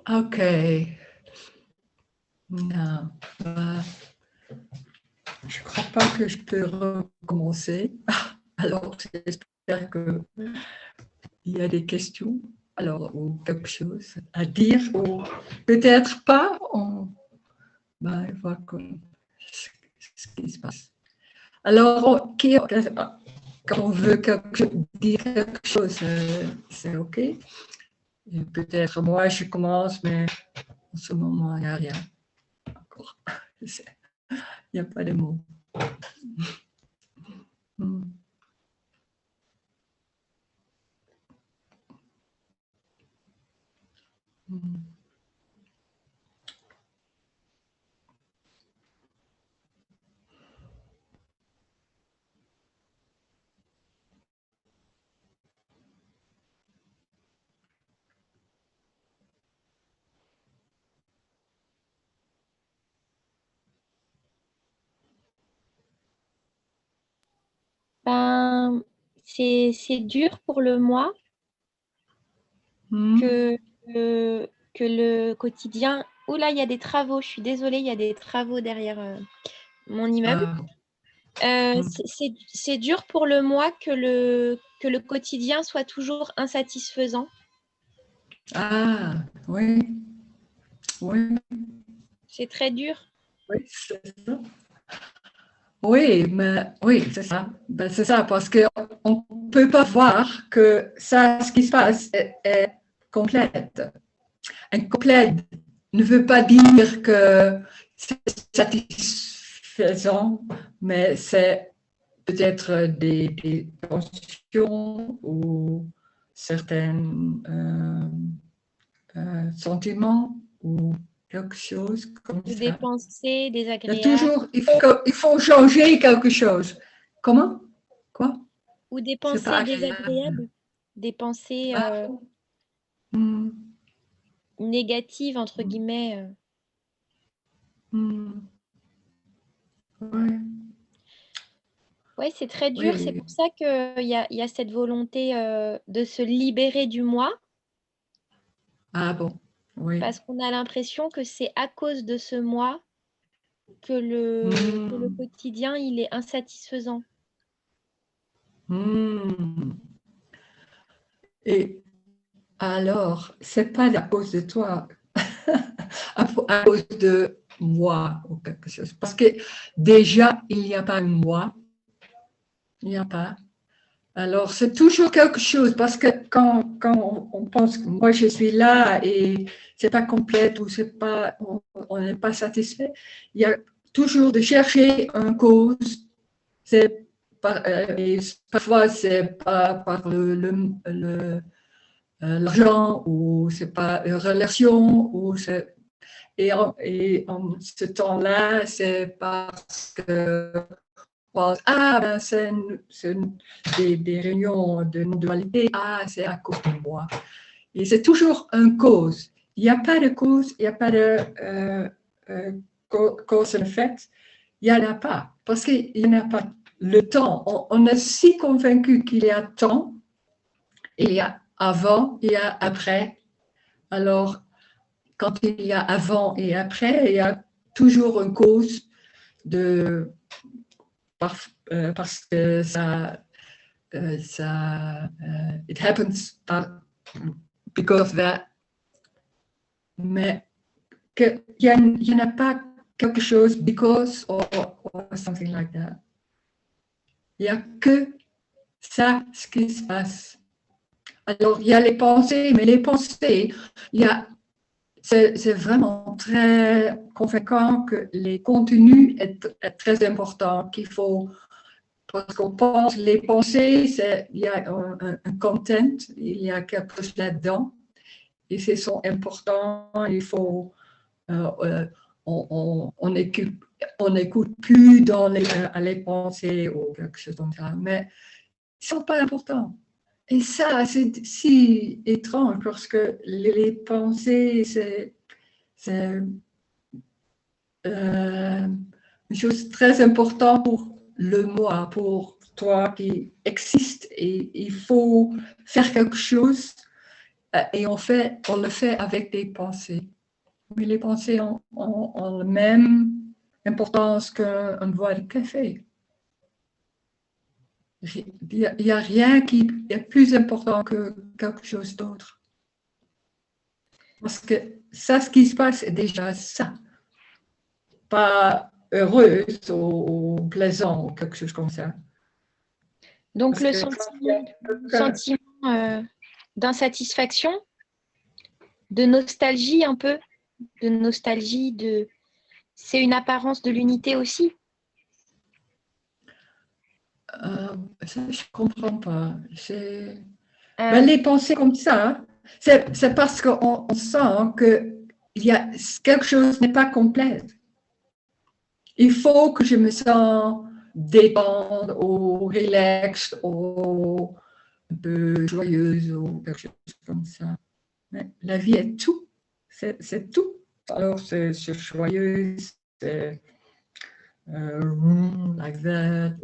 Ok. Non. Je ne crois pas que je peux recommencer. Alors, j'espère qu'il y a des questions, alors, ou quelque chose à dire, ou peut-être pas. On va ce qui se passe. Alors, quand on veut dire quelque chose, c'est OK. Peut-être moi, je commence, mais en ce moment, il n'y a rien encore. Il n'y a pas de mots. Ben, c'est dur pour le moi que, que le quotidien. Oula, il y a des travaux, je suis désolée, il y a des travaux derrière mon immeuble. C'est dur pour le moi que le quotidien soit toujours insatisfaisant. Ah, oui, oui, C'est très dur. oui, c'est ça. Oui, mais oui, c'est ça. Ben, c'est ça, parce qu'on ne peut pas voir que ça, ce qui se passe est complète. Incomplète ne veut pas dire que c'est satisfaisant, mais c'est peut-être des tensions ou certains sentiments ou quelque chose comme Ou des ça. pensées Il y a désagréables. toujours, il faut changer quelque chose. Comment? Quoi? Ou des C'est pas pensées agréable. désagréables. Des pensées Ah, hmm, négatives, entre guillemets. hmm, ouais, Ouais, c'est très dur. C'est oui. pour ça qu'il y a cette volonté de se libérer du moi, Ah bon, oui. parce qu'on a l'impression que c'est à cause de ce moi que le Hmm, quotidien, il est insatisfaisant. hmm. Et alors, c'est pas à cause de toi, à cause de moi ou quelque chose. Parce que déjà, il n'y a pas un moi, il n'y a pas. Alors, c'est toujours quelque chose, parce que quand on pense que moi, je suis là et c'est pas complète ou c'est pas, on n'est pas satisfait, il y a toujours de chercher une cause. C'est et parfois, c'est pas par l'argent ou c'est pas une relation ou et en ce temps-là, c'est parce que pense, ah, ben c'est des réunions de dualité, ah, c'est à cause de moi. Et c'est toujours une cause. Il n'y a pas de cause, il n'y a pas de cause en fait, il n'y en a pas. Parce qu'il n'y en a pas le temps. On est si convaincu qu'il y a temps, il y a avant, il y a après. Alors, quand il y a avant et après, il y a toujours une cause de, parce que it happens because of that. Mais il n'y en a pas quelque chose because or something like that. Il n'y a que ça, ce qui se passe. Alors, il y a les pensées, mais les pensées, c'est vraiment très conséquent que les contenus est très important, qu'il faut parce qu'on pense, les pensées, il y a un content, il y a quelque chose là-dedans, et c'est sont importants, il faut, on n'écoute plus dans les pensées ou quelque chose comme ça, mais ils ne sont pas importants. Et ça, c'est si étrange parce que les pensées, c'est une chose très importante pour le moi, pour toi qui existe et il faut faire quelque chose et on le fait avec des pensées. Mais les pensées ont la même importance qu'une voie de café. Il n'y a rien qui est plus important que quelque chose d'autre. Parce que ça, ce qui se passe, est déjà ça. Pas heureuse ou plaisant ou quelque chose comme ça. Donc, Parce le sentiment d'insatisfaction, de nostalgie un peu, c'est une apparence de l'unité aussi. ça, je ne comprends pas. Les pensées comme ça, c'est parce qu'on sent que quelque chose n'est pas complet. Il faut que je me sente détente ou relax ou un peu joyeuse ou quelque chose comme ça. Mais la vie est tout. C'est tout. Alors, c'est joyeuse, c'est like that.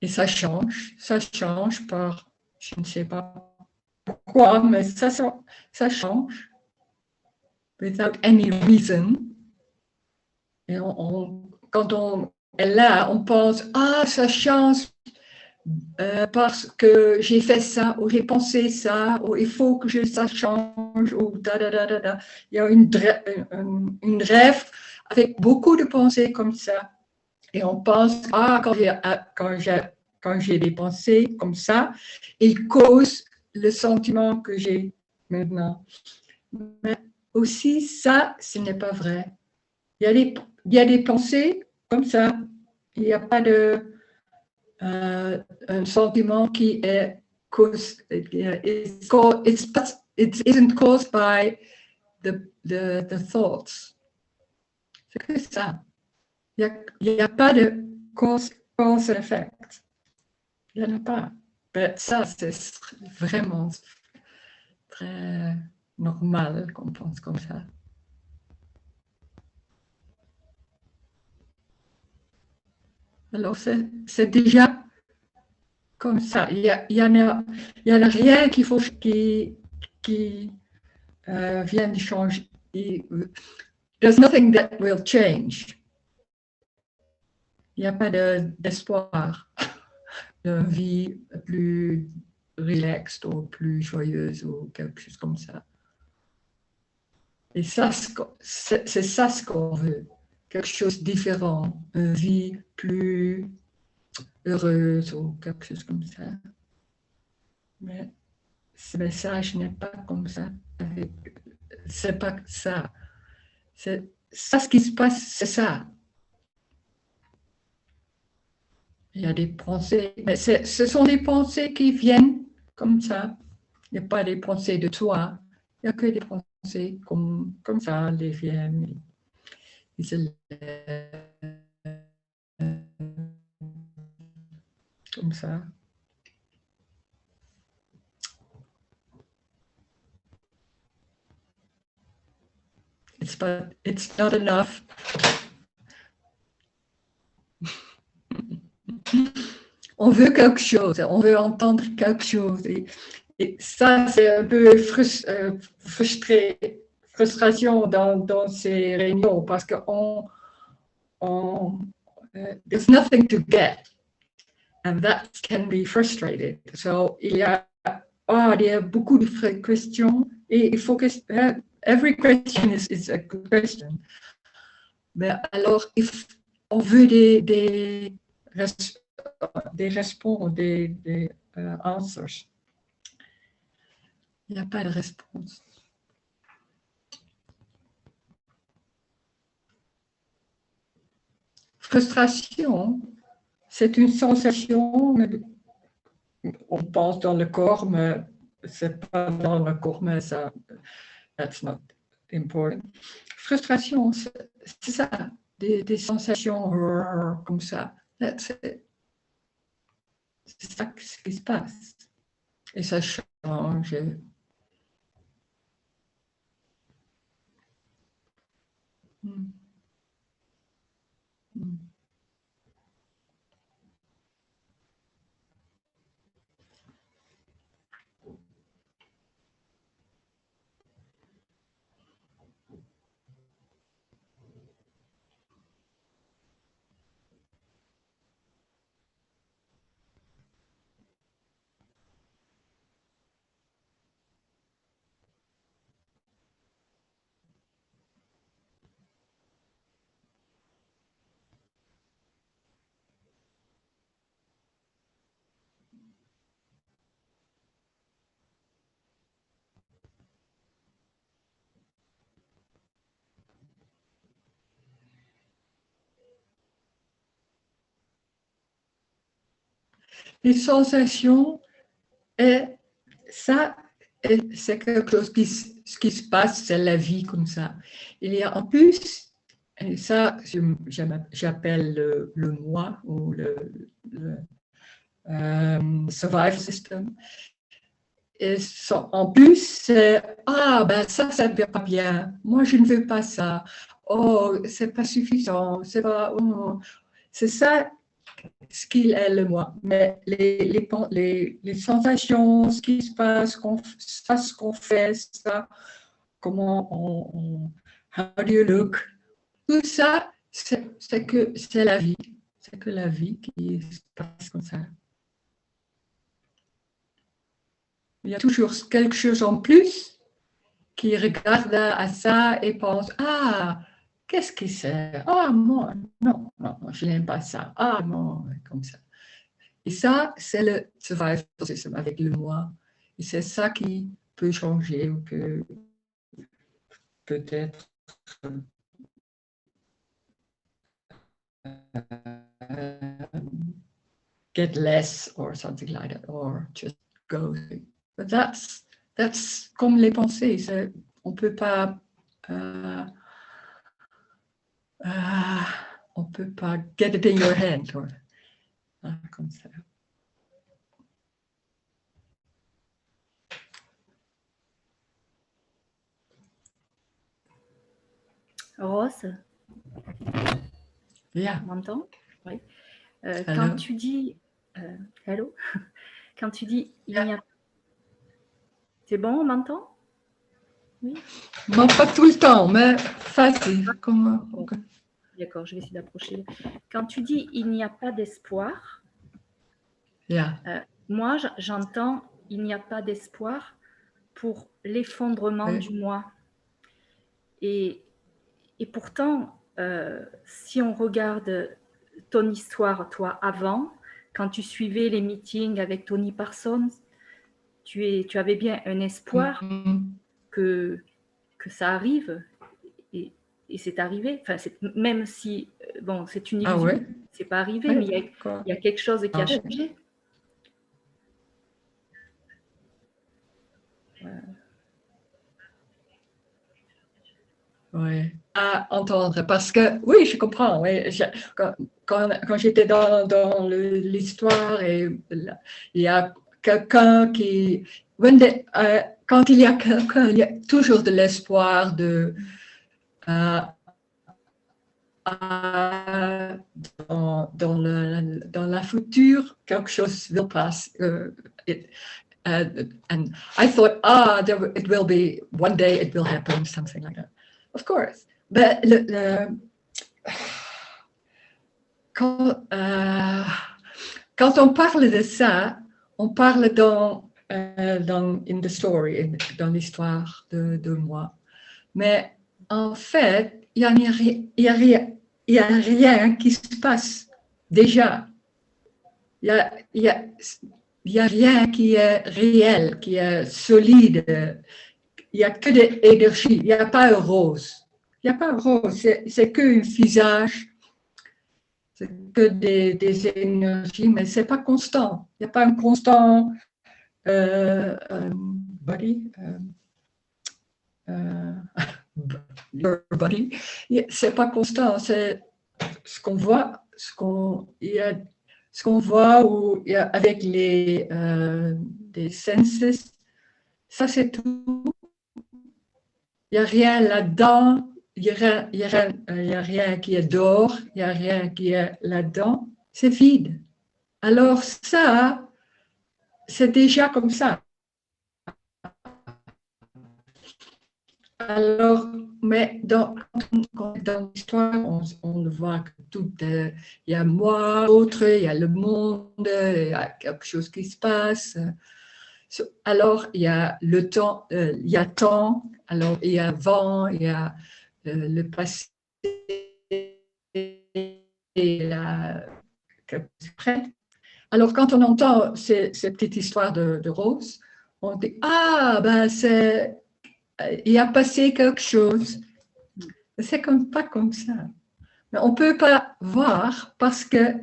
Et ça change par, je ne sais pas pourquoi, mais ça change. Without any reason. Et quand on est là, on pense, ah, ça change parce que j'ai fait ça, ou j'ai pensé ça, ou il faut que ça change, ou da da da da da. Il y a une rêve avec beaucoup de pensées comme ça. Et on pense, ah, quand j'ai des pensées comme ça, ils causent le sentiment que j'ai maintenant. Mais aussi, ça, ce n'est pas vrai. Il y a des pensées comme ça. Il n'y a pas un sentiment qui est caused, it isn't caused by the thoughts. C'est que ça. Il n'y a pas de cause and effect. Il n'y en a pas. Mais ça, c'est vraiment très normal qu'on pense comme ça. Alors, c'est déjà comme ça. Il y a rien qui vient de changer. There's nothing that will change. Il n'y a pas d'espoir de vie plus relaxed ou plus joyeuse ou quelque chose comme ça. Et ça, c'est ça ce qu'on veut. Quelque chose de différent, une vie plus heureuse ou quelque chose comme ça. Mais ce message n'est pas comme ça. C'est pas ça. C'est ça ce qui se passe, c'est ça. Il y a des pensées, mais ce sont des pensées qui viennent comme ça. Il n'y a pas des pensées de toi. Il n'y a que des pensées comme ça, les viennent. Ils se lèvent comme ça. It's not enough. On veut quelque chose, on veut entendre quelque chose. Et ça, c'est un peu frustration dans ces réunions parce que there's nothing to get. And that can be frustrated. So, il y a beaucoup de questions et il faut que every question is a good question. Mais alors, on veut des réponses, des answers. Il n'y a pas de réponse. Frustration, c'est une sensation, on pense dans le corps, mais c'est pas dans le corps, mais ça, that's not important. Frustration, c'est ça, des sensations comme ça. C'est ça ce qui se passe. Et ça change. Mm. Mm. les sensations, et ça, c'est quelque chose ce qui se passe, c'est la vie comme ça. Il y a en plus, et ça, j'appelle le moi ou le survival system. Et en plus, c'est ah, ben ça ne va pas bien. Moi, je ne veux pas ça. Oh, c'est pas suffisant. C'est pas. Oh. C'est ça ce qu'il est le moi. Mais les sensations, ce qui se passe, ce qu'on fait, ça, comment how do you look, tout ça, c'est la vie. C'est que la vie qui se passe comme ça. Il y a toujours quelque chose en plus qui regarde à ça et pense, ah, qu'est-ce que c'est? Ah, moi, non, je n'aime pas ça. Ah, non, comme ça. Et ça, c'est le survival system avec le moi. Et c'est ça qui peut changer ou que peut-être get less or something like that, or just go. But that's comme les pensées. On peut pas, on peut pas get it in your hand, or, comme ça. Rose, Yeah. tu m'entends? Oui. Hello. Quand tu dis hello, quand tu dis il n'y a, c'est bon, on m'entend? Oui. Non, pas tout le temps, mais facile. Comme, okay. D'accord, je vais essayer d'approcher. Quand tu dis il n'y a pas d'espoir, Yeah. Moi j'entends il n'y a pas d'espoir pour l'effondrement Oui. du moi. Et pourtant, si on regarde ton histoire, toi, avant, quand tu suivais les meetings avec Tony Parsons, tu avais bien un espoir que ça arrive, et c'est arrivé. Enfin, même si, bon, c'est une illusion, ouais. C'est pas arrivé, Ouais, mais il y a quelque chose qui a changé. Oui, à entendre, parce que, oui, je comprends, oui, quand j'étais dans l'histoire, et il y a quelqu'un qui, quand il y a quelqu'un, il y a toujours de l'espoir dans la future, quelque chose will pass. And I thought, it will be, one day it will happen, something like that. Of course. But quand on parle de ça, on parle in the story, dans l'histoire de moi. Mais en fait, il n'y a rien qui se passe déjà. Il y a rien qui est réel, qui est solide. Il n'y a que de l'énergie. Il n'y a pas un rose. Il n'y a pas un rose. C'est qu'un visage. C'est que des énergies, mais ce n'est pas constant. Il n'y a pas un constant body. Your body. C'est pas constant. C'est ce qu'on voit, ce qu'on voit avec des senses, ça c'est tout. Il n'y a rien là-dedans, il n'y a rien qui est dehors, il n'y a rien qui est là-dedans, c'est vide. Alors ça, c'est déjà comme ça. Alors, mais dans l'histoire, on le voit que tout, il y a moi, l'autre, il y a le monde, il y a quelque chose qui se passe. Alors, il y a le temps, il y a temps, alors il y a vent, il y a le passé et après. Alors, quand on entend ces petites histoires de Rose, on dit, il a passé quelque chose. C'est pas comme ça. Mais on ne peut pas voir parce que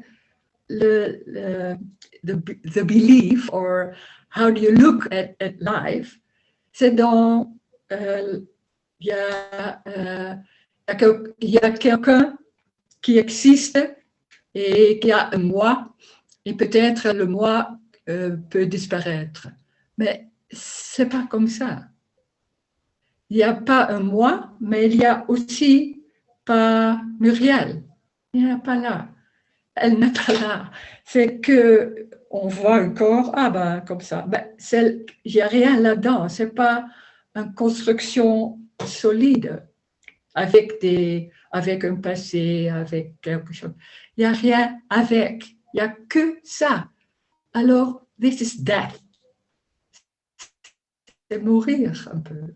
the belief, or how do you look at life, c'est dans, il y a quelqu'un qui existe et qui a un moi, et peut-être le moi peut disparaître. Mais c'est pas comme ça. Il n'y a pas un moi, mais il y a aussi pas Muriel. Il n'y a pas là. Elle n'est pas là. C'est que on voit un corps, ah ben comme ça. Ben, il n'y a rien là-dedans. C'est pas une construction solide avec un passé, avec quelque chose. Il n'y a rien avec. Il n'y a que ça. Alors, this is death. C'est mourir un peu.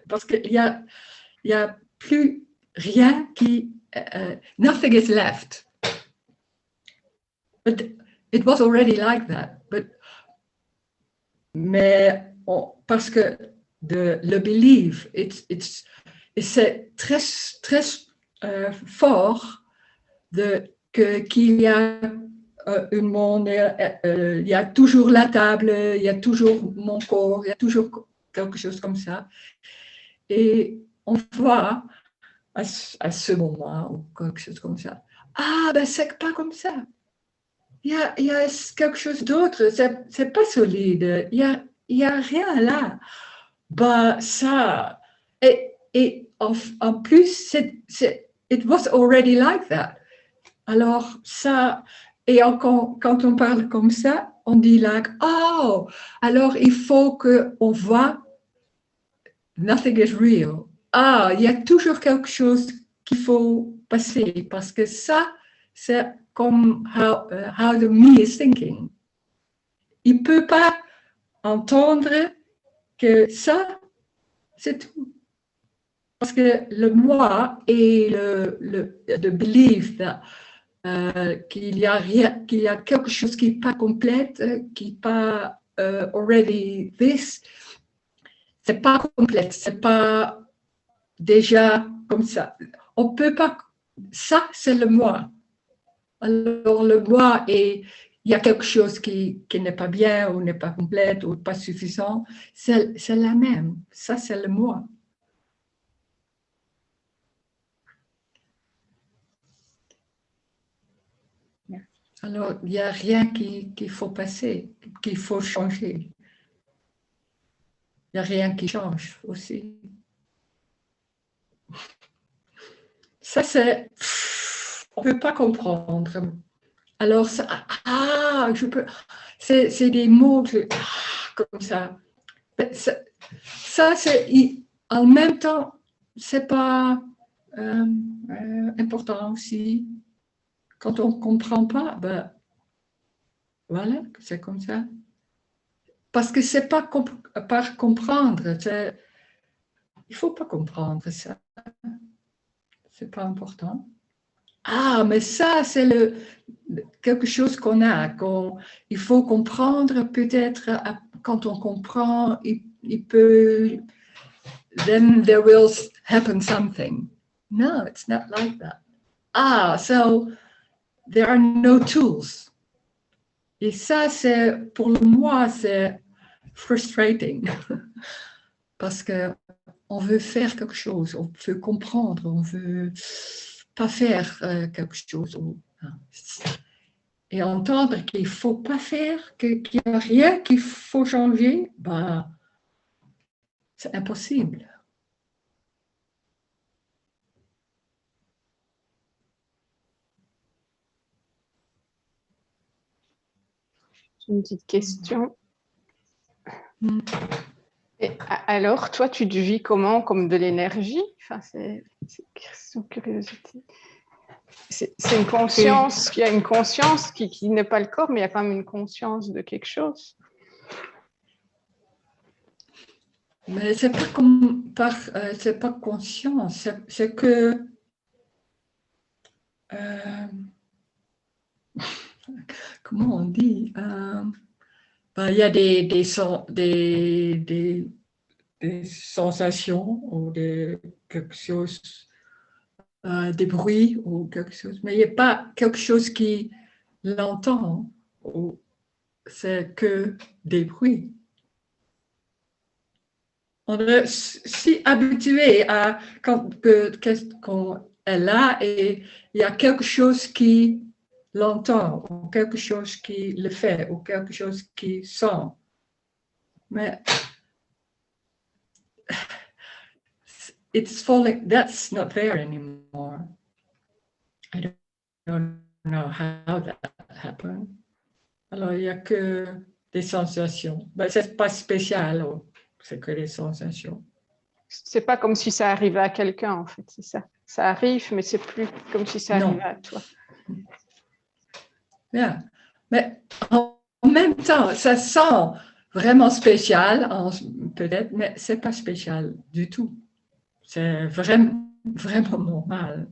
Parce qu'il y a plus rien qui... nothing is left. But it was already like that. Mais parce que le belief, c'est très, très fort qu'il y a un monde, il y a toujours la table, il y a toujours mon corps, il y a toujours quelque chose comme ça. Et on voit à ce moment, ou quelque chose comme ça, ah ben c'est pas comme ça. Il y a quelque chose d'autre, c'est pas solide, il y a rien là. Ben ça, et en plus, it was already like that. Alors ça, et quand on parle comme ça, on dit like, oh, alors il faut qu'on voit nothing is real. Ah, il y a toujours quelque chose qu'il faut passer parce que ça, c'est comme how the me is thinking. Il ne peut pas entendre que ça, c'est tout. Parce que le moi et le belief qu'il y a quelque chose qui n'est pas complète, qui n'est pas already this, c'est pas complète, c'est pas déjà comme ça. On peut pas, ça c'est le moi. Alors le moi, et il y a quelque chose qui n'est pas bien ou n'est pas complète ou pas suffisant, c'est la même. Ça c'est le moi. Alors, il n'y a rien qu'il faut passer, qu'il faut changer. Il n'y a rien qui change aussi. Ça, on ne peut pas comprendre. Alors, c'est des mots comme ça. Ça, en même temps, ce n'est pas important aussi. Quand on ne comprend pas, ben, voilà, c'est comme ça. Parce que ce n'est pas par comprendre. Il ne faut pas comprendre ça. Ce n'est pas important. Ah, mais ça, c'est quelque chose qu'on a. Il faut comprendre, peut-être, quand on comprend, il peut... Then there will happen something. No, it's not like that. Ah, so... There are no tools. Et ça, pour moi, c'est frustrating. Parce qu'on veut faire quelque chose, on veut comprendre, on veut pas faire quelque chose. Et entendre qu'il ne faut pas faire, qu'il n'y a rien qu'il faut changer, ben, c'est impossible. Une petite question. Et alors, toi, tu te vis comment? Comme de l'énergie? Enfin, c'est une question de curiosité. C'est une conscience, il y a une conscience qui n'est pas le corps, mais il y a quand même une conscience de quelque chose. Mais c'est pas c'est pas conscience, c'est que comment on dit, il y a des sensations ou quelque chose des bruits ou quelque chose, mais il n'y a pas quelque chose qui l'entend, ou c'est que des bruits. On est si habitué à quand est là et il y a quelque chose qui l'entend, ou quelque chose qui le fait, ou quelque chose qui sent. Mais it's falling, that's not there anymore. I don't know how that happened. Alors, il n'y a que des sensations. Ben, c'est pas spécial, c'est que des sensations. C'est pas comme si ça arrivait à quelqu'un, en fait, c'est ça. Ça arrive, mais c'est plus comme si ça arrivait à toi. Yeah. Mais en même temps, ça sent vraiment spécial, peut-être, mais c'est pas spécial du tout. C'est vraiment, vraiment normal.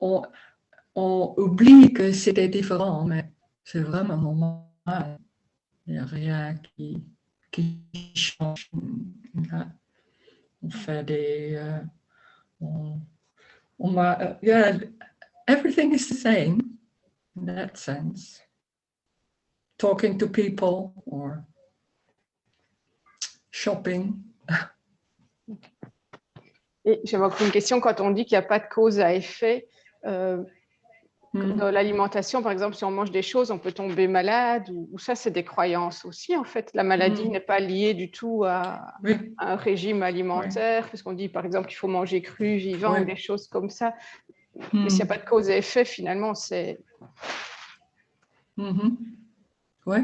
On oublie que c'était différent, mais c'est vraiment normal. Il n'y a rien qui change. On fait des... yeah, everything is the same in that sense. Talking to people or shopping. Et j'avais encore une question, quand on dit qu'il n'y a pas de cause à effet, dans l'alimentation, par exemple, si on mange des choses, on peut tomber malade, ou ça, c'est des croyances aussi, en fait. La maladie n'est pas liée du tout à un régime alimentaire, parce qu'on dit, par exemple, qu'il faut manger cru, vivant, ou des choses comme ça. Mais s'il n'y a pas de cause à effet, finalement, c'est... Oui.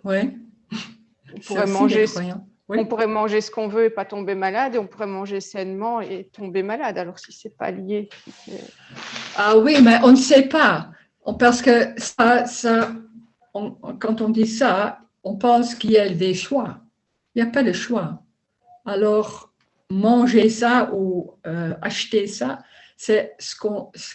Oui. On pourrait manger... Oui. On pourrait manger ce qu'on veut et pas tomber malade, et on pourrait manger sainement et tomber malade, alors si ce n'est pas lié. Ah oui, mais on ne sait pas. Parce que quand on dit ça, on pense qu'il y a des choix. Il n'y a pas de choix. Alors, manger ça ou acheter ça, c'est ce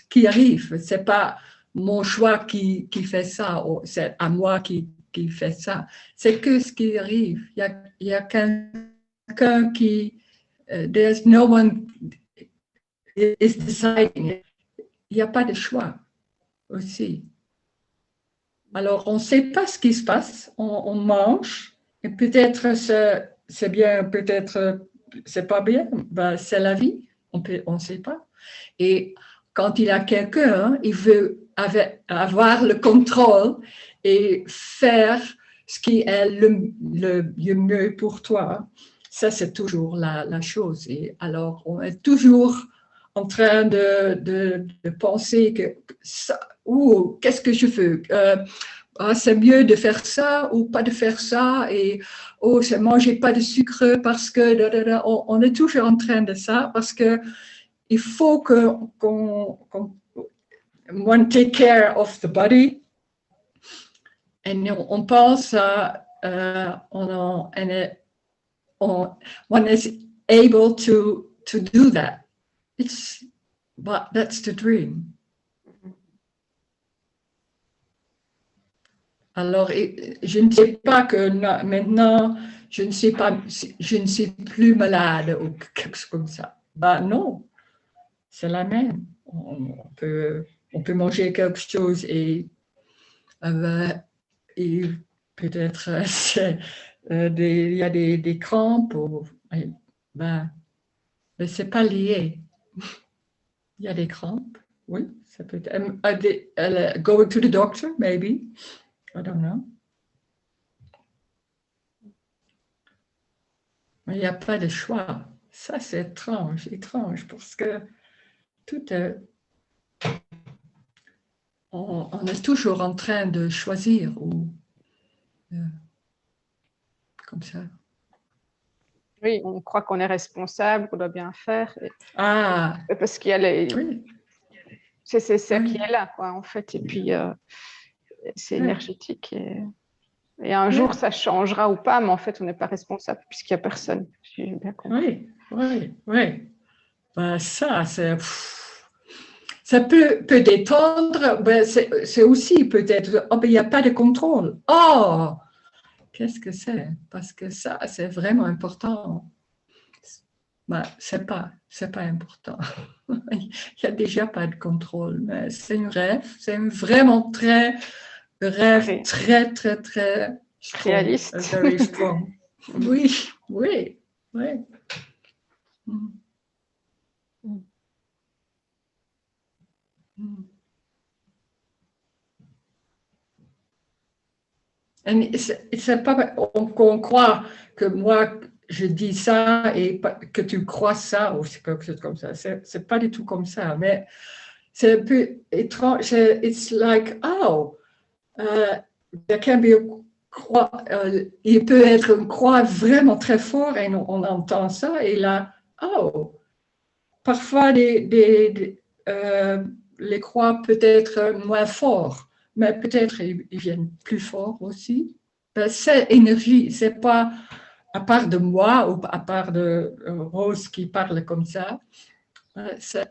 qui arrive. Ce n'est pas mon choix qui fait ça, ou c'est à moi qui fait ça. C'est que ce qui arrive. Il y a quelqu'un qui... there's no one is deciding it. Il n'y a pas de choix aussi. Alors, on ne sait pas ce qui se passe. On mange. Et peut-être c'est bien, peut-être c'est pas bien. Ben, c'est la vie. On ne sait pas. Et quand il y a quelqu'un, il veut avoir le contrôle et faire ce qui est le mieux pour toi. Ça, c'est toujours la chose. Et alors, on est toujours en train de penser que qu'est-ce que je veux? C'est mieux de faire ça ou pas de faire ça, et c'est manger pas de sucre parce que on est toujours en train de ça, parce que il faut qu'on take care of the body, et on pense à one is able to do that. But that's the dream. Alors, je ne sais pas que maintenant, je ne suis plus malade ou quelque chose comme ça. Ben non, c'est la même. On peut manger quelque chose et peut-être il y a des crampes, mais c'est pas lié. Il y a des crampes, oui, ça peut être. Going to the doctor, maybe. I don't know. Mais il n'y a pas de choix. Ça, c'est étrange, parce que tout est... On est toujours en train de choisir, ou comme ça. Oui, on croit qu'on est responsable, qu'on doit bien faire. Parce qu'il y a oui. C'est ça qui est là, quoi, en fait. Et puis, c'est énergétique. Et un jour, ça changera ou pas, mais en fait, on n'est pas responsable puisqu'il n'y a personne. J'ai bien compris. Oui. Ben, ça peut détendre, ben, c'est aussi peut-être, il n'y a pas de contrôle. Qu'est-ce que c'est? Parce que ça, c'est vraiment important. bah, c'est pas important. Il n'y a déjà pas de contrôle, mais c'est un rêve. C'est un vraiment rêve très, très, très strong, Réaliste. very strong. Oui, oui, oui. Mm. Mm. Mm. Et c'est pas qu'on croit que moi je dis ça et que tu crois ça ou c'est quelque chose comme ça. C'est pas du tout comme ça, mais c'est un peu étrange. It's like, oh, there can be a croix, il peut être une croix vraiment très fort et on entend ça et là, oh, parfois les croix peut être moins forts, mais peut-être ils viennent plus forts aussi. C'est énergie, c'est pas à part de moi ou à part de Rose qui parle comme ça, ça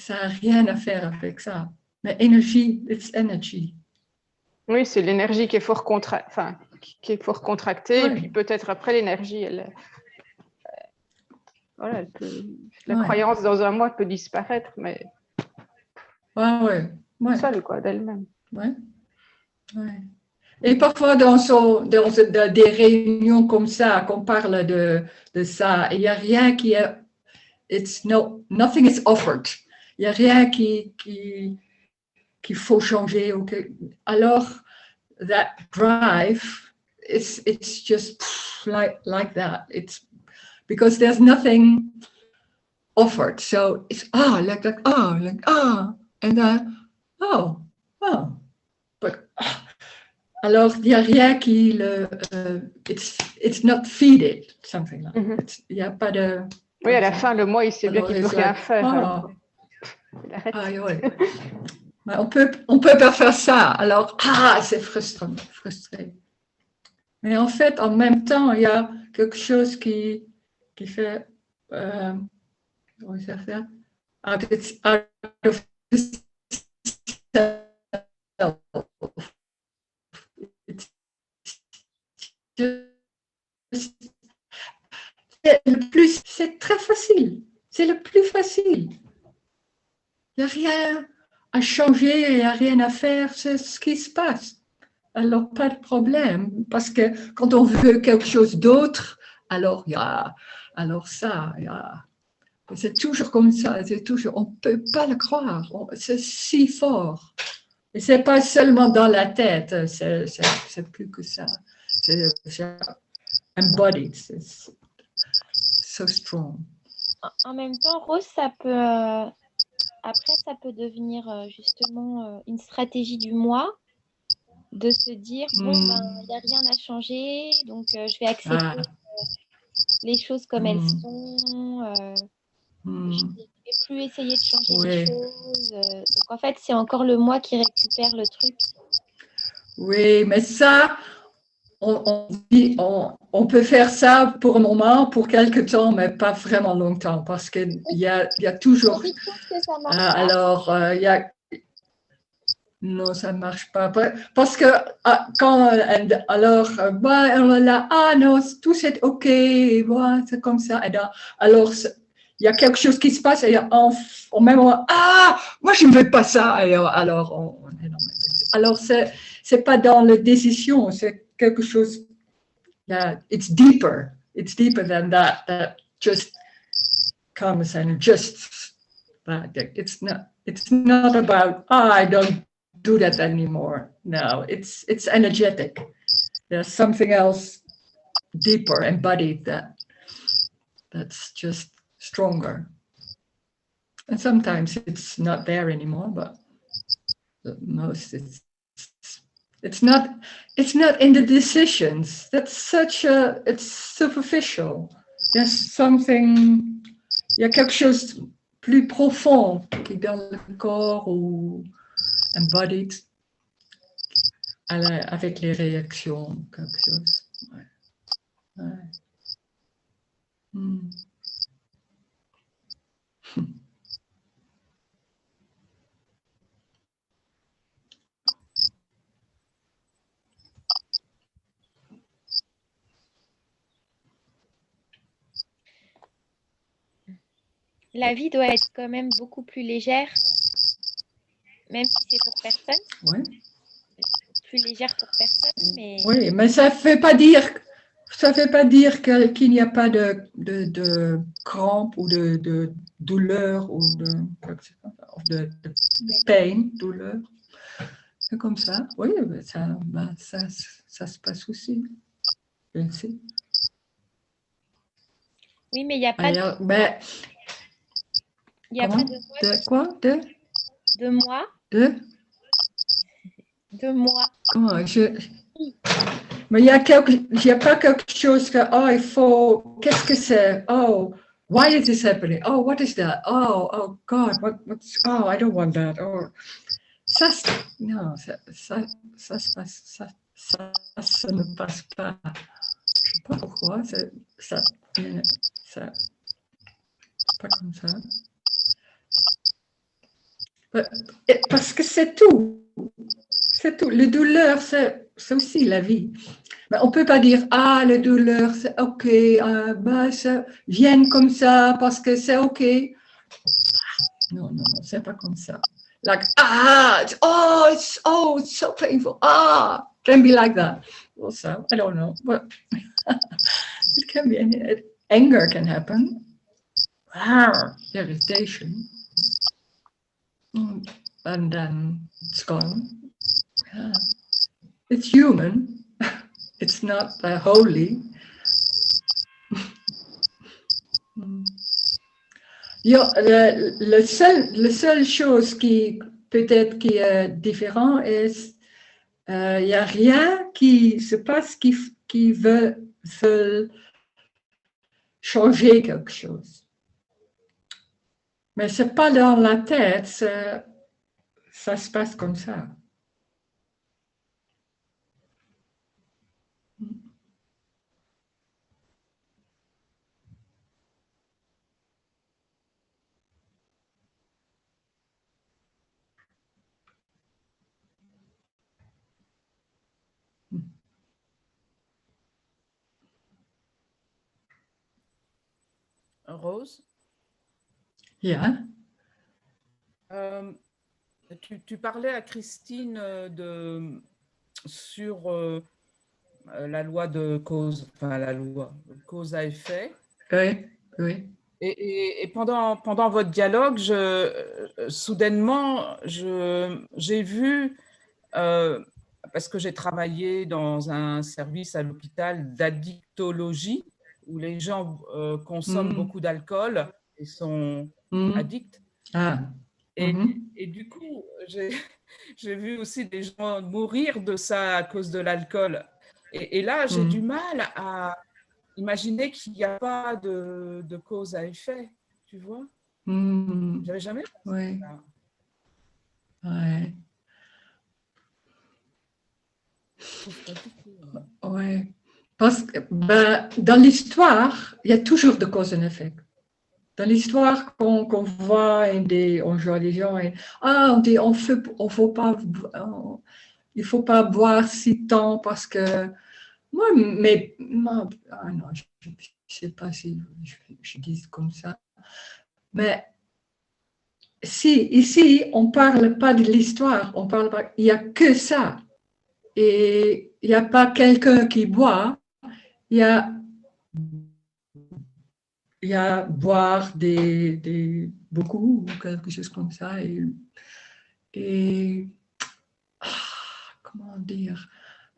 n'a rien à faire avec ça. Mais énergie, it's energy. Oui, c'est l'énergie qui est fort qui est fort contractée, Ouais. et puis peut-être après l'énergie, voilà, la Ouais. croyance dans un moi peut disparaître, mais Ouais. seule, quoi, d'elle-même. Ouais. Ouais. Et parfois dans des réunions comme ça, qu'on parle de ça, il n'y a rien qui est, nothing is offered. Il n'y a rien qu'il faut changer. Alors, that drive, it's just like that. It's because there's nothing offered. So it's and oh, oh. But alors il n'y a rien qui it's not feeded, something like that. Il n'y a pas de. Oui, à la fin, le moi, il sait bien Alors, qu'il ne peut rien faire. Alors, il arrête. ouais. Mais on peut pas faire ça. Alors, c'est frustré. Mais en fait, en même temps, il y a quelque chose qui fait, comment ça fait? Out of self. C'est très facile. C'est le plus facile. Il n'y a rien à changer, il n'y a rien à faire, c'est ce qui se passe. Alors, pas de problème, parce que quand on veut quelque chose d'autre, alors il y a, alors ça, il y a, c'est toujours comme ça, c'est toujours, on ne peut pas le croire, c'est si fort. Et c'est pas seulement dans la tête, c'est plus que ça. C'est embodied, c'est so strong. En même temps, Rose, après, ça peut devenir justement une stratégie du moi, de se dire, bon, il n'y a rien à changer, donc je vais accepter les choses comme elles sont. Je ne vais plus essayer de changer les choses. Donc, en fait, c'est encore le moi qui récupère le truc. Oui, mais ça, on peut faire ça pour un moment, pour quelque temps, mais pas vraiment longtemps, parce qu'il y a toujours. Que ça marche alors, il y a. Non, ça ne marche pas. Parce que quand. Alors, non, tout c'est OK, c'est comme ça. Alors, il y a quelque chose qui se passe et au même moment, moi, je ne veux pas ça. Alors, c'est pas dans la décision, c'est quelque chose. It's deeper. It's deeper than that. That just comes and just. It's not about. I don't do that anymore. No, it's energetic. There's something else deeper, embodied that's just stronger. And sometimes it's not there anymore, but most it's not in the decisions. It's superficial. There's something, il y a quelque chose plus profond qui est dans le corps ou embodied avec les réactions, quelque chose. Ouais. la vie doit être quand même beaucoup plus légère, même si c'est pour personne. Oui. Plus légère pour personne, mais... Oui, mais ça fait pas dire qu'il n'y a pas de crampes ou de douleur ou de pain, douleur. C'est comme ça. Oui, mais ça se passe aussi. Je sais. Oui, mais il n'y a pas Alors, ben, il y a pas de quoi? de moi. De De moi. comment? Mais il n'y a pas quelque chose que, oh, il faut, qu'est-ce que c'est? Oh, why is this happening? Oh, what is that? Oh God, oh, I don't want that. Or, non, ça se passe, ça ne passe pas. Je ne sais pas pourquoi, c'est pas comme ça. Parce que c'est tout. C'est tout. Le douleur, c'est aussi la vie. Mais on ne peut pas dire, ah, la douleur, c'est OK, ça vient comme ça parce que c'est OK. Non, c'est pas comme ça. Like, it's so painful. Can be like that. Also, I don't know. But it can be, anger can happen. Irritation. And then it's gone. Yeah. It's human. It's not holy. La seule chose qui peut-être qui est différent est il n'y a rien qui se passe qui veut changer quelque chose. Mais ce n'est pas dans la tête, ça se passe comme ça. Rose? Yeah. Tu parlais à Christine sur la loi de cause, enfin la loi cause à effet. Oui. Et pendant votre dialogue, soudainement, j'ai vu, parce que j'ai travaillé dans un service à l'hôpital d'addictologie, où les gens consomment beaucoup d'alcool et sont addicts. Et du coup, j'ai vu aussi des gens mourir de ça à cause de l'alcool. Et là, j'ai du mal à imaginer qu'il n'y a pas de cause à effet, tu vois. J'avais jamais pensé à ça. Ouais. Ouais. Parce que dans l'histoire, il y a toujours de cause et effet. Dans l'histoire qu'on voit, on joue des gens, on dit il faut pas boire si tant parce que moi, non, je ne sais pas si je dis comme ça. Mais si ici, on ne parle pas de l'histoire, on parle pas, il n'y a que ça. Et il n'y a pas quelqu'un qui boit, il y a boire beaucoup ou quelque chose comme ça. Et comment dire,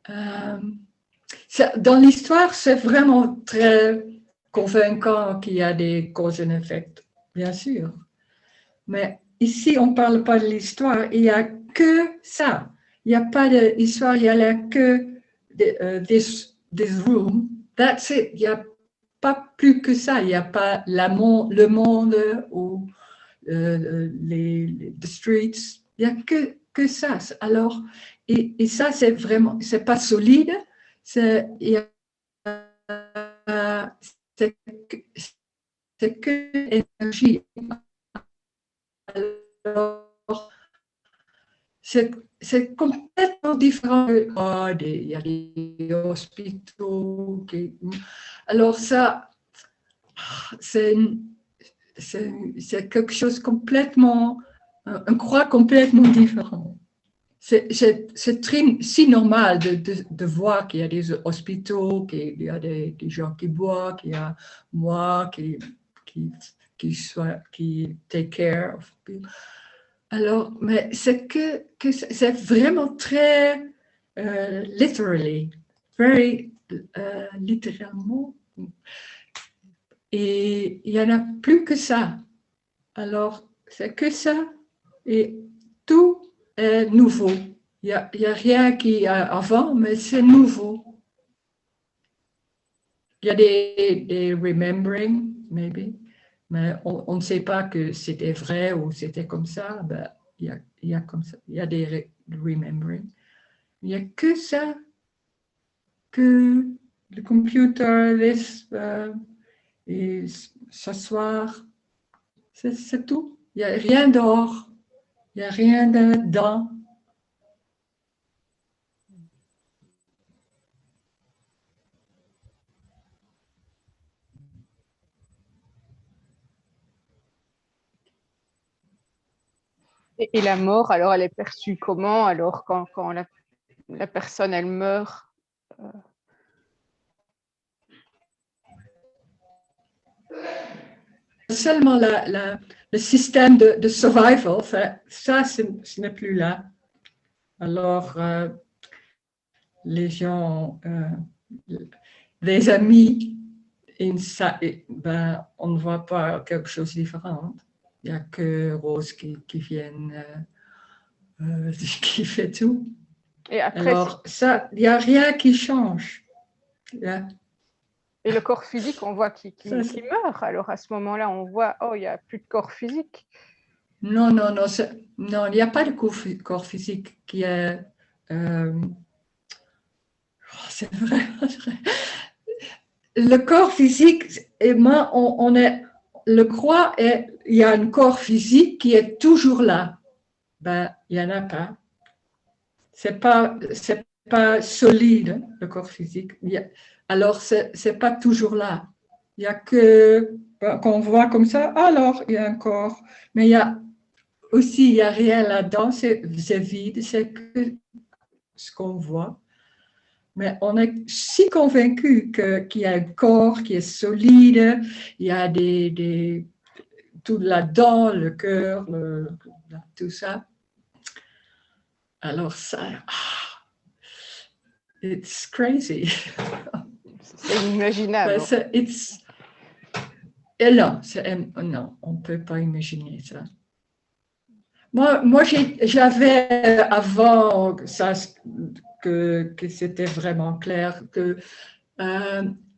dans l'histoire, c'est vraiment très convaincant qu'il y a des causes et effets, bien sûr. Mais ici, on ne parle pas de l'histoire, il n'y a que ça. Il n'y a pas d'histoire, il n'y a que this room, that's it. Il n'y a pas plus que ça. Il n'y a pas le monde ou les streets. Il n'y a que ça. Alors, et ça, c'est vraiment, c'est pas solide. C'est que énergie. Alors, c'est complètement différent. Il y a des hospitaux. Alors ça, c'est quelque chose complètement, un croix complètement différent. C'est si normal de voir qu'il y a des hôpitaux, qu'il y a des gens qui boivent, qu'il y a moi qui take care of people. Alors, mais c'est que c'est vraiment très literally, very littéralement. Et il n'y en a plus que ça. Alors, c'est que ça et tout est nouveau. Il y a rien qui a avant, mais c'est nouveau. Il y a des remembering, maybe, mais on ne sait pas que c'était vrai ou c'était comme ça. Ben, il y a comme ça. Il y a des remembering. Il n'y a que ça que le computer laisse et s'asseoir. C'est tout. Il n'y a rien dehors. Il n'y a rien dedans. Et la mort, alors, elle est perçue comment? Alors, quand la personne, elle meurt Seulement le système de survival, ça ce n'est plus là. Alors, les gens, les amis, ben, on ne voit pas quelque chose de différent. Il n'y a que Rose qui viennent, qui fait tout. Et après, alors, ça, il n'y a rien qui change. Yeah. Et le corps physique, on voit qu'il meurt. Alors, à ce moment-là, on voit, oh, il n'y a plus de corps physique. Non, il n'y a pas de corps physique qui est... c'est vrai. Le corps physique, et moi, on est... Le croix, il y a un corps physique qui est toujours là. Ben, il n'y en a pas. C'est pas solide, le corps physique. Alors, c'est pas toujours là. Il y a que, quand on voit comme ça, alors il y a un corps. Mais il y a aussi, il n'y a rien là-dedans, c'est vide, c'est que ce qu'on voit. Mais on est si convaincu qu'il y a un corps qui est solide, il y a tout là-dedans, le cœur, tout ça. Alors ça, it's crazy. C'est inimaginable. Non, on ne peut pas imaginer ça. Moi j'avais avant ça que c'était vraiment clair que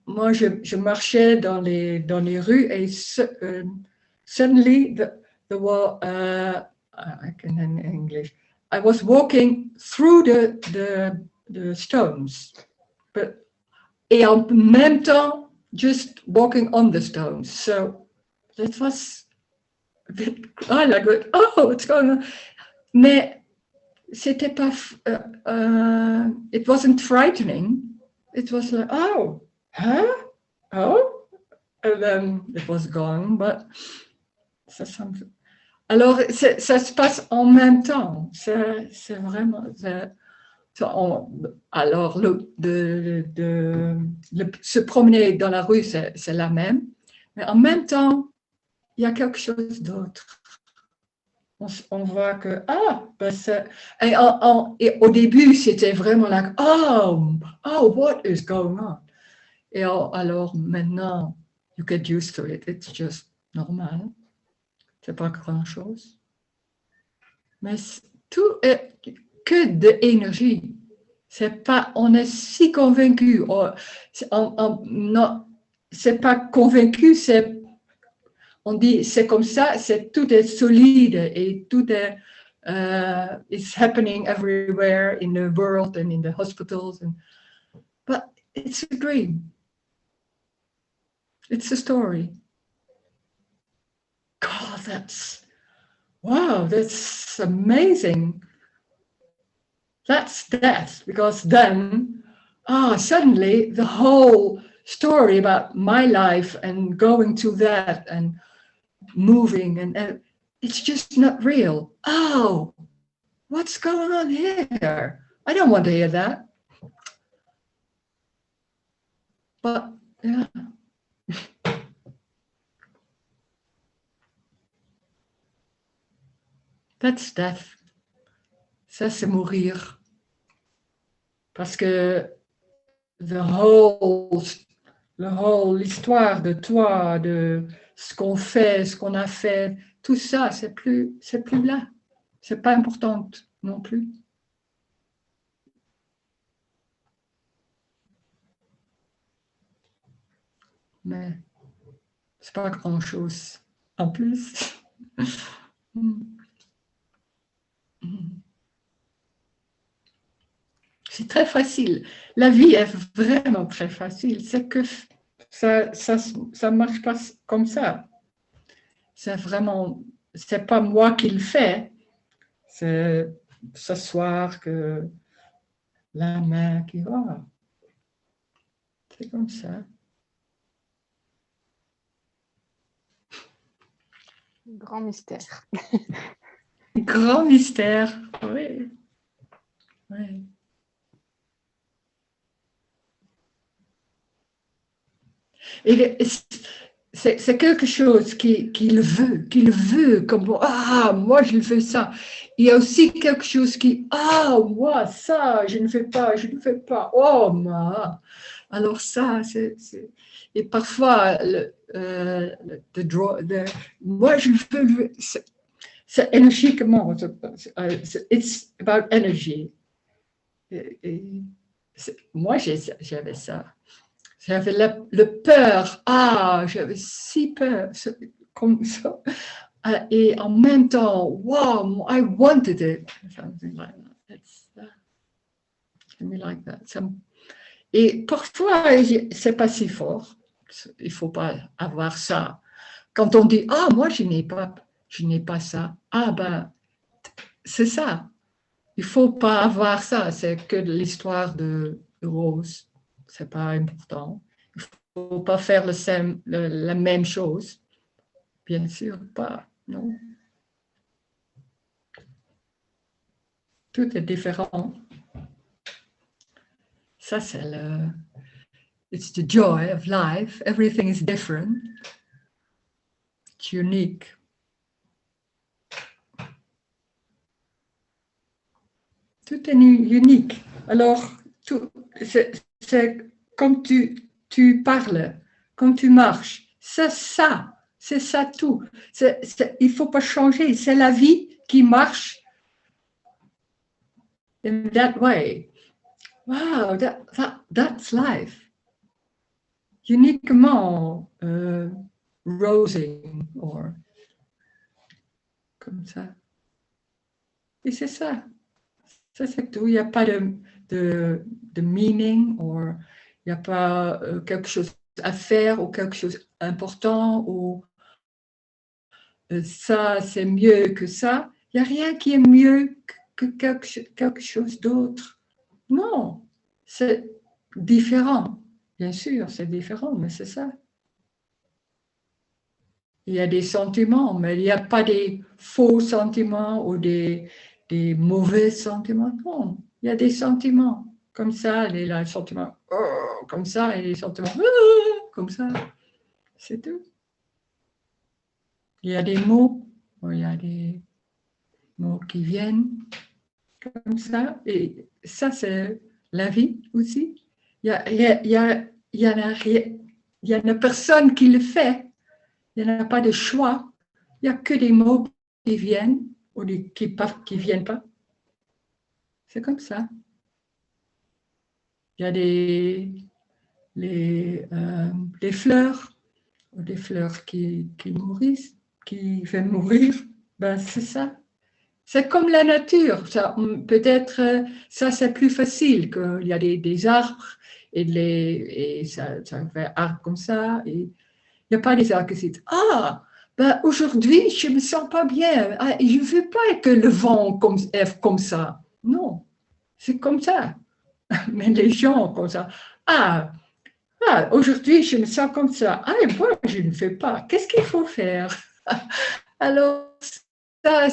moi je marchais dans les rues et suddenly the wall I can in English I was walking through the stones et en même temps just walking on the stones, so that was a bit, I like it, oh, what's going on? Mais c'était pas, it wasn't frightening. It was like, oh, huh? Oh, and then it was gone, but alors ça se passe en même temps. C'est vraiment, alors se promener dans la rue, c'est la même, mais en même temps, il y a quelque chose d'autre. On voit que, et au début, c'était vraiment like, oh, what is going on? Et alors maintenant, you get used to it, it's just normal. C'est pas grand-chose. Mais tout est que de énergie. C'est pas, on est si convaincu. Non, c'est pas convaincu, on dit c'est comme ça, tout est solide et tout est it's happening everywhere in the world and in the hospitals, but it's a dream. It's a story. God, that's amazing. That's death, because then, suddenly the whole story about my life and going to that and moving, and it's just not real. Oh, what's going on here? I don't want to hear that. But yeah. That's death. Ça, c'est mourir. Parce que l'histoire de toi, de ce qu'on fait, ce qu'on a fait, tout ça, c'est plus là. C'est pas important non plus. Mais c'est pas grand-chose en plus. C'est très facile. La vie est vraiment très facile. C'est que ça marche pas comme ça. C'est vraiment, c'est pas moi qui le fais. C'est ce soir que la main qui va. C'est comme ça. Grand mystère. Grand mystère, oui. Oui. Et c'est quelque chose qu'il veut, comme moi je veux ça. Il y a aussi quelque chose moi ça, je ne fais pas, oh moi. Alors ça, et parfois, moi je veux, c'est énergiquement, it's about energy. Moi j'avais ça. J'avais le peur, j'avais si peur, comme ça. Et en même temps, wow, I wanted it. Something like that. It's like that. Et parfois, c'est pas si fort. Il faut pas avoir ça. Quand on dit, moi, je n'ai pas ça. C'est ça. Il faut pas avoir ça. C'est que l'histoire de Rose. C'est pas important. Il ne faut pas faire la même chose. Bien sûr pas, non. Tout est différent. Ça, c'est it's the joy of life. Everything is different. It's unique. Tout est unique. Alors, c'est comme tu parles, comme tu marches, c'est ça tout. Il ne faut pas changer, c'est la vie qui marche in that way. Wow, that's life. Uniquement rosing, or comme ça. Et c'est ça. Ça, c'est tout. Il n'y a pas de meaning, il n'y a pas quelque chose à faire ou quelque chose d'important, ou ça, c'est mieux que ça. Il n'y a rien qui est mieux que quelque chose d'autre. Non, c'est différent. Bien sûr, c'est différent, mais c'est ça. Il y a des sentiments, mais il n'y a pas des faux sentiments ou des mauvais sentiments. Non, il y a des sentiments comme ça, les sentiments comme ça et les sentiments comme ça. C'est tout. Il y a des mots, il y a des mots qui viennent comme ça, et ça c'est la vie aussi. Il y en a personne qui le fait. Il n'y en a pas de choix. Il n'y a que des mots qui viennent ou qui ne viennent pas. C'est comme ça. Il y a des fleurs, ou des fleurs qui mourissent, qui vont mourir. Ben, c'est ça. C'est comme la nature. Peut-être ça c'est plus facile, qu'il y a des arbres et ça fait arbre comme ça. Et il n'y a pas des arbres qui disent aujourd'hui je ne me sens pas bien. Je ne veux pas que le vent est comme ça. Non, c'est comme ça. Mais les gens comme ça. Aujourd'hui je me sens comme ça. Moi je ne fais pas. Qu'est-ce qu'il faut faire? Alors, ça,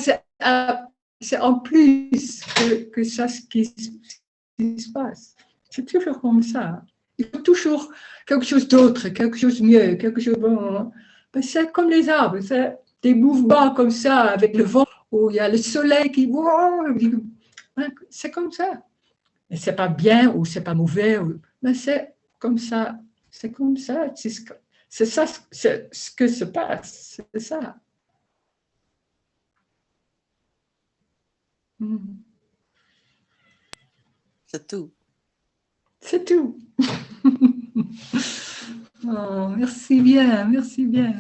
c'est en plus que ça ce qui se passe. C'est toujours comme ça. Il faut toujours quelque chose d'autre, quelque chose de mieux, quelque chose de bon. C'est comme les arbres, c'est des mouvements comme ça avec le vent, où il y a le soleil qui... C'est comme ça. Et c'est pas bien ou c'est pas mauvais, mais c'est comme ça. C'est comme ça. C'est ça, c'est ce que se passe. C'est ça. C'est tout. C'est tout. Oh, merci bien, merci bien.